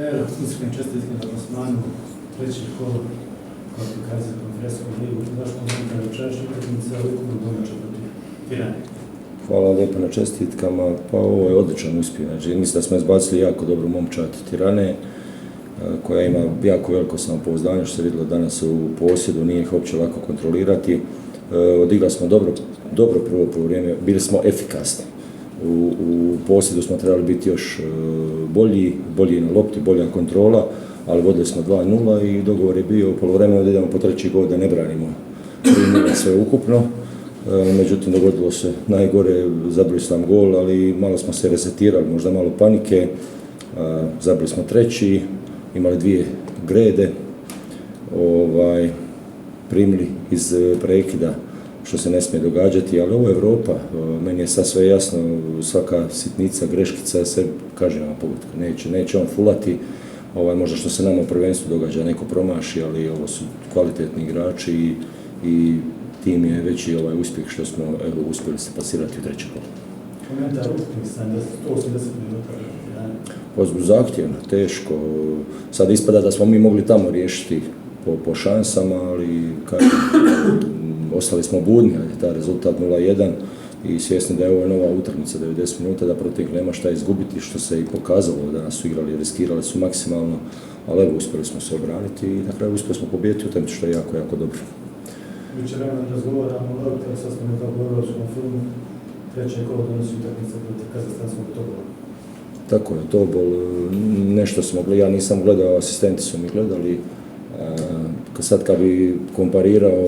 Evo, iskrene čestitke na plasmanu, treći kolo kvalifikacije konferencijsku ligu. Zašto komentar večerašnje utakmice, ali ukupno domaća protiv Tirane? Hvala lijepo na čestitkama. Pa ovo je odličan uspjeh. Znači, mislim da smo izbacili jako dobru momčad Tirane, koja ima jako veliko samopouzdanje, što se vidjelo danas u posjedu, nije ih uopće lako kontrolirati. Odigrali smo dobro prvo poluvreme, bili smo efikasni. U posjedu smo trebali biti još bolji na lopti, bolja kontrola, ali vodili smo 2-0 i dogovor je bio u poluvremenu da idemo po treći gol, da ne branimo 3-0 sve ukupno. Međutim, dogodilo se najgore, zabili su nam gol, ali malo smo se resetirali, možda malo panike, zabili smo treći, imali dvije grede, primili iz prekida, što se ne smije događati, ali ovo je Europa, meni je sad sve jasno, svaka sitnica, greškica se kažnjava pogotka, neće on fulati, možda što se nama u prvenstvu događa, neko promaši, ali ovo su kvalitetni igrači i tim je veći uspjeh što smo uspjeli se pasirati u treći kolo. Komentar utakmice, 180 minuta. Pa zahtjevno, teško. Sad ispada da smo mi mogli tamo riješiti po šansama, ali ostali smo budni, ali taj rezultat 0-1 i svjesni da je ovo nova utakmica 90 minuta, da protiv nema šta izgubiti, što se i pokazalo. Danas su igrali, riskirali su maksimalno, ali evo uspjeli smo se obraniti i na kraju uspjeli smo pobijediti utakmicu, što je jako, jako dobro. Jučer vremena razgovaramo o Lorberu, sad smo nekako u europskom filmu, treće kolo donosi utakmica protiv Kazahstanskog Tobola. Tako je, Tobol, nešto smo gledali, ja nisam gledao, asistenti su mi gledali. Sad kad bi komparirao,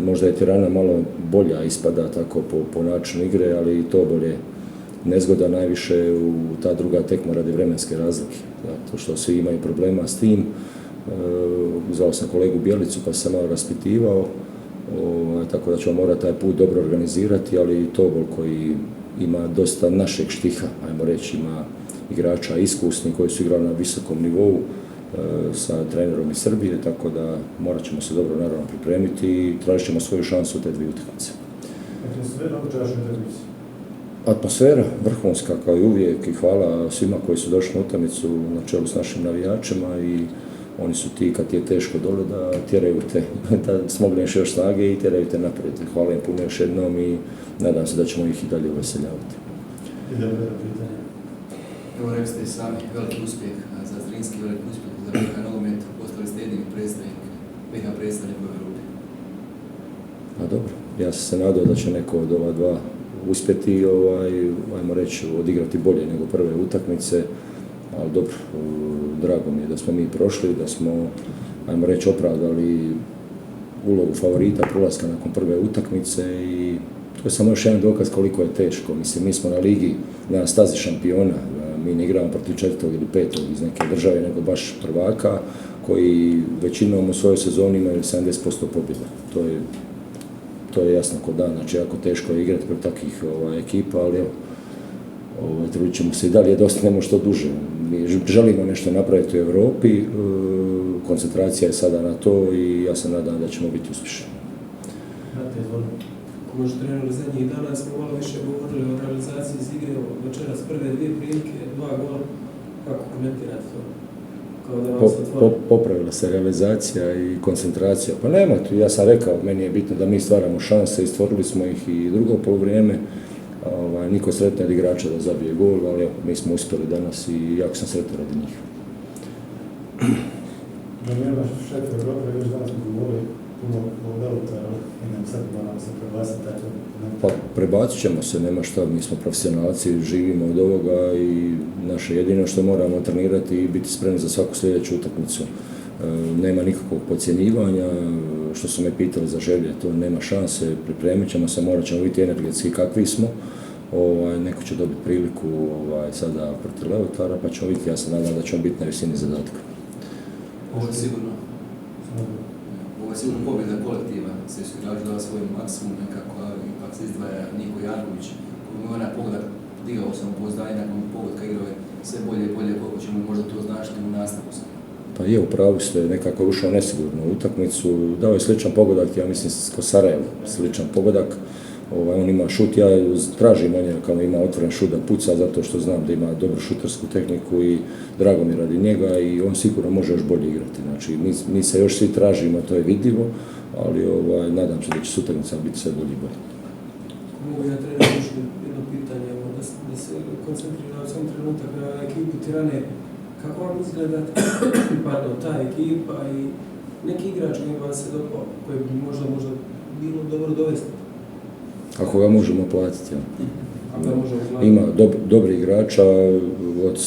možda je Tirana malo bolja ispada tako po načinu igre, ali Tobol je nezgoda najviše u ta druga tekma radi vremenske razlike. Zato što svi imaju problema s tim. Zvao sam kolegu Bjelicu pa sam malo raspitivao, tako da ćemo morati taj put dobro organizirati, ali i Tobol koji ima dosta našeg štiha, ajmo reći, ima igrača iskusni koji su igrali na visokom nivou sa trenerom iz Srbije, tako da morat ćemo se dobro naravno pripremiti i tražit ćemo svoju šansu u te dvije utakmice. Atmosfera u večerašnjoj utakmici? Atmosfera vrhunska kao i uvijek i hvala svima koji su došli na utakmicu na čelu s našim navijačima i oni su ti kad ti je teško dole da tjeraju te, da smogneš još snage i tjeraju te naprijed. Hvala im puno još jednom i nadam se da ćemo ih i dalje uveseljavati. Idemo na pitanje. Evo rekli ste i sami, veliki uspjeh za Zrinski, veliki uspjeh za BiH nogomet, postali ste jedini predstavnik, BiH predstavnik u Europi. A dobro, ja sam se nadao da će neko od ova dva uspjeti, ajmo reći, odigrati bolje nego prve utakmice, ali dobro, drago mi je da smo mi prošli, da smo, ajmo reći, opravdali ulogu favorita prolaska nakon prve utakmice i to je samo još jedan dokaz koliko je teško. Mislim, mi smo na ligi, na stazi šampiona, mi ne igramo protiv 4. ili 5. iz neke države, nego baš prvaka koji većinom u svojoj sezoni imaju 70% pobjeda. To je jasno kod dan, znači jako teško je igrati protiv takvih ekipa, ali evo, trudit ćemo se i dalje da ostanemo što duže. Mi želimo nešto napraviti u Europi, koncentracija je sada na to i ja se nadam da ćemo biti uspješni. Ako možete trenirali zadnjih dana, smo malo više govorili o realizaciji iz igre, večeras prve dvije prilike, 2 gola. Kako komentirate to? Popravila se realizacija i koncentracija. Pa nema tu, ja sam rekao, meni je bitno da mi stvaramo šanse i stvorili smo ih i drugo poluvrijeme. Niko sretno od igrača da zabije gol, ali mi smo uspjeli danas i jako sam sretan radi njih. Nema šef Europe, još danas smo govorili puno o Velutaru i nam sad moramo se prebaciti tako. Pa prebacit ćemo se, nema šta, mi smo profesionalci, živimo od ovoga i naše jedino što moramo trenirati i biti spremni za svaku sljedeću utakmicu. Nema nikakvog podcjenjivanja, što su me pitali za želje, to nema šanse, pripremit ćemo se, morat ćemo biti energetski kakvi smo. Neko će dobiti priliku sada protiv Levotara, pa ćemo vidjeti, ja se nadam da ćemo biti na visini zadatka. Ovo je sigurno pobjeda kolektiva, sve su igrači dali svoj maksimum nekako, ali ipak se izdvaja Niko Janković, koji ima onaj pogodak, digao sam pouzdanje nakon pogodka igrao je sve bolje i bolje, koliko ćemo možda to značiti u nastavu. Pa je, u pravu ste, nekako je ušao nesigurno u utakmicu, dao je sličan pogodak, ja mislim, ko Sarajevo, sličan pogodak, On ima šut, ja tražim od njega kao ima otvoren šut da puca zato što znam da ima dobru šutersku tehniku i drago mi radi njega i on sigurno može još bolje igrati. Znači, mi se još svi tražimo, to je vidljivo, ali nadam se da će sutarnica biti sve bolje i bolje. Mogu ja trener još jedno pitanje, da se koncentrira u sam trenutak na ekipu Tirane. Kako vam izgleda ta ekipa i neki igrač koji vam se dopao, koji bi možda bilo dobro dovesti? Ako ga možemo platiti, ja. Možemo Ima dobri igrača, od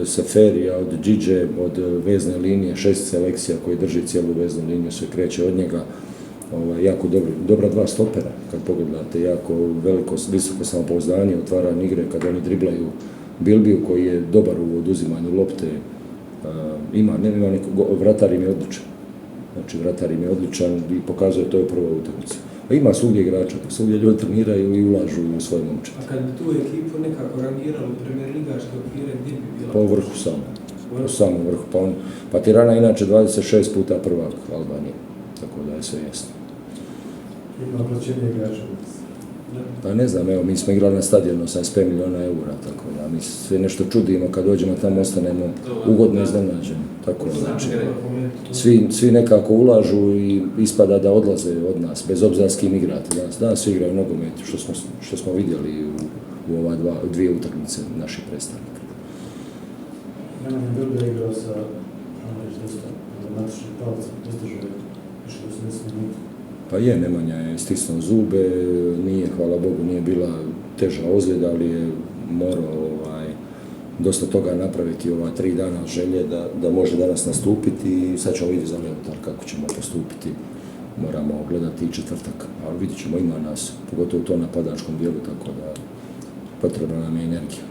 Seferija, od Điđe, od vezne linije, 6 selekcija koji drži cijelu veznu liniju, sve kreće od njega. Jako dobra dva stopera, kad pogledate, jako visoko samopouzdanje, otvaranje igre, kad oni driblaju Bilbiju koji je dobar u oduzimanju lopte. Vratar im je odličan. Znači, vratar im je odličan i pokazuje to je prva utakmica. Ima svugdje igrača, svugdje ljudi treniraju i ulažu u svoje momče. A kad bi tu ekipu nekako rangirali u premier ligaške okvire, gdje bi bila? Pa u vrhu samo. U samom vrhu. Pa Tirana inače 26 puta prvak Albanije. Tako da je sve jasno. Ima plaćenje igrača. Pa ne znam, evo, mi smo igrali na stadionu 85 milijuna eura, tako da mi sve nešto čudimo, kad dođemo tamo ostanemo ugodno iznenađeni. Tako da, znači, svi nekako ulažu i ispada da odlaze od nas, bez obzira s kim igrati. Danas svi igraju nogomet, što smo vidjeli u ova dvije utakmice naših predstavnika. Nemanja Bilbija je igrao sa matičnim palcem, izdržao je više 80 minuta. Pa je, Nemanja je stisnuo zube, hvala Bogu, nije bila teža ozljeda, ali je morao dosta toga napraviti ova 3 dana želje da može danas nastupiti i sad ćemo vidjeti za Leotar kako ćemo postupiti. Moramo gledati i četvrtak, ali vidjet ćemo, ima nas, pogotovo u tom napadačkom dijelu, tako da potrebna nam je energija.